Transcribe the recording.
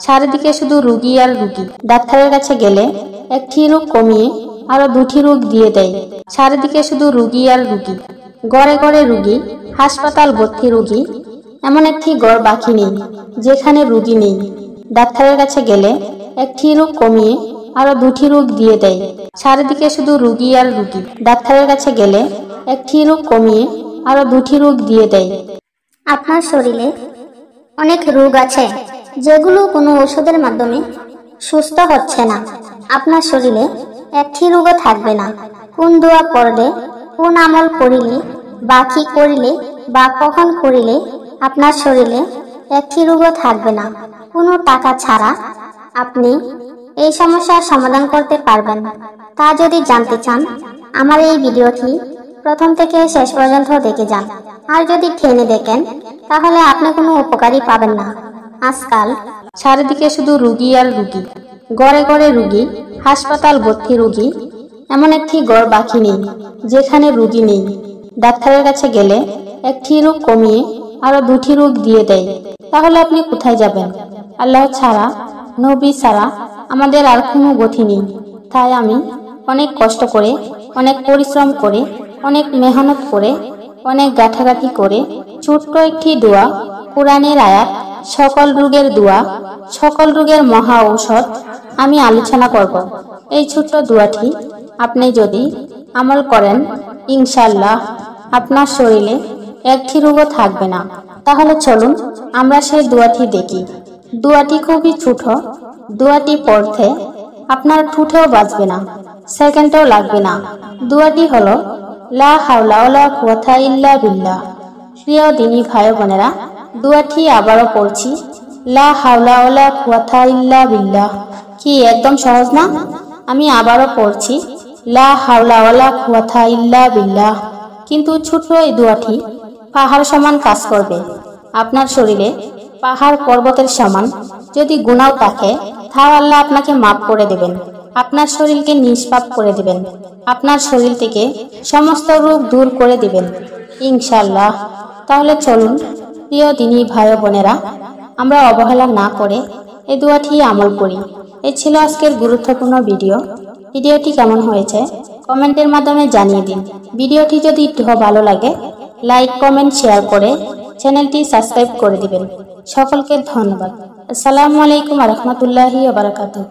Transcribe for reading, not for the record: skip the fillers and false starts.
চারিদিকে শুধু রুগী আর রুগী। ডাক্তারের কাছে গেলে একটি রোগ কমিয়ে আরো দুটি রোগ দিয়ে দেয়। চারিদিকে শুধু রুগী আর রুগী, গড়ে গড়ে রুগী, হাসপাতাল ভর্তি রুগী। এমন একটি ঘর বাকি নেই যেখানে রুগী নেই। ডাক্তারের কাছে গেলে একটি রোগ কমিয়ে আরো দুটি রোগ দিয়ে দেয়। চারিদিকে শুধু রুগী আর রুগী। ডাক্তারের কাছে গেলে একটি রোগ কমিয়ে আরো দুটি রোগ দিয়ে দেয়। আপনার শরীরে অনেক রোগ আছে যেগুলো কোনো ওষুধের মাধ্যমে সুস্থ হচ্ছে না। আপনার শরীরে একটি রোগও থাকবে না। কোন দোয়া পড়লে, কোন আমল করিলে, বা কি করিলে, বা কখন করিলে আপনার শরীরে একটি রোগও থাকবে না। কোনো টাকা ছাড়া আপনি এই সমস্যার সমাধান করতে পারবেন। তা যদি জানতে চান, আমার এই ভিডিওটি প্রথম থেকে শেষ পর্যন্ত দেখে যান। আর যদি টেনে দেখেন তাহলে আপনি কোনো উপকারই পাবেন না। আজকাল চারিদিকে শুধু রুগী আর রুগী, গড়ে গড়ে রুগী, হাসপাতাল ভর্তি রুগী। এমন একটি ঘর বাকি নেই যেখানে রুগী নেই। ডাক্তারের কাছে গেলে একটি রোগ কমিয়ে আরো দুটি রোগ দিয়ে দেয়। তাহলে আপনি কোথায় যাবেন? আল্লাহ ছাড়া, নবী ছাড়া আমাদের আর কোনো গতি নেই। তাই আমি অনেক কষ্ট করে, অনেক পরিশ্রম করে, অনেক মেহনত করে, অনেক গাঁঠাগাঁঠি করে ছোট্ট একটি দোয়া, কোরআনের আয়াত, সকল রোগের দোয়া, সকল রোগের মহা ঔষধ আমি আলোচনা করব। এই ছোট্ট দোয়াটি আপনি যদি আমল করেন, ইনশাআল্লাহ আপনার শরীরে একটি রোগও থাকবে না। তাহলে চলুন আমরা সেই দোয়াটি দেখি। দোয়াটি খুবই ছোট। দোয়াটি পড়তে আপনার ঠোঁটেও বাজবে না, সেকেন্ডও লাগবে না। দোয়াটি হলো লা হাওলা ওয়ালা কুওয়াতা ইল্লা বিল্লাহ। প্রিয় দিনী ভাই বোনেরা, দোয়াটি আবারও পড়ছি, লা হাওলা ওয়ালা কুওয়াতা ইল্লা বিল্লাহ। কি একদম সহজ না? আমি আবারও পড়ছি, লা হাওলা ওয়ালা কুওয়াতা ইল্লা বিল্লাহ। কিন্তু ছোট্ট এই দোয়াটি পাহাড় সমান কাজ করবে। আপনার শরীরে পাহাড় পর্বতের সমান যদি গুনাহ থাকে, তাও আল্লাহ আপনাকে মাফ করে দেবেন। আপনার শরীরকে নিষ্পাপ করে দিবেন। আপনার শরীর থেকে সমস্ত রোগ দূর করে দিবেন ইনশাআল্লাহ। তাহলে চলুন প্রিয় দিনী ভাই বোনেরা, আমরা অবহেলা না করে এই দোয়াটি আমল করি। এই ছিল আজকের গুরুত্বপূর্ণ ভিডিও। ভিডিওটি কেমন হয়েছে কমেন্টের মাধ্যমে জানিয়ে দিন। ভিডিওটি যদি একটু ভালো লাগে লাইক, কমেন্ট, শেয়ার করে চ্যানেলটি সাবস্ক্রাইব করে দিবেন। সকলকে ধন্যবাদ। আসসালামু আলাইকুম ওয়া রাহমাতুল্লাহি ওয়া বারাকাতুহু।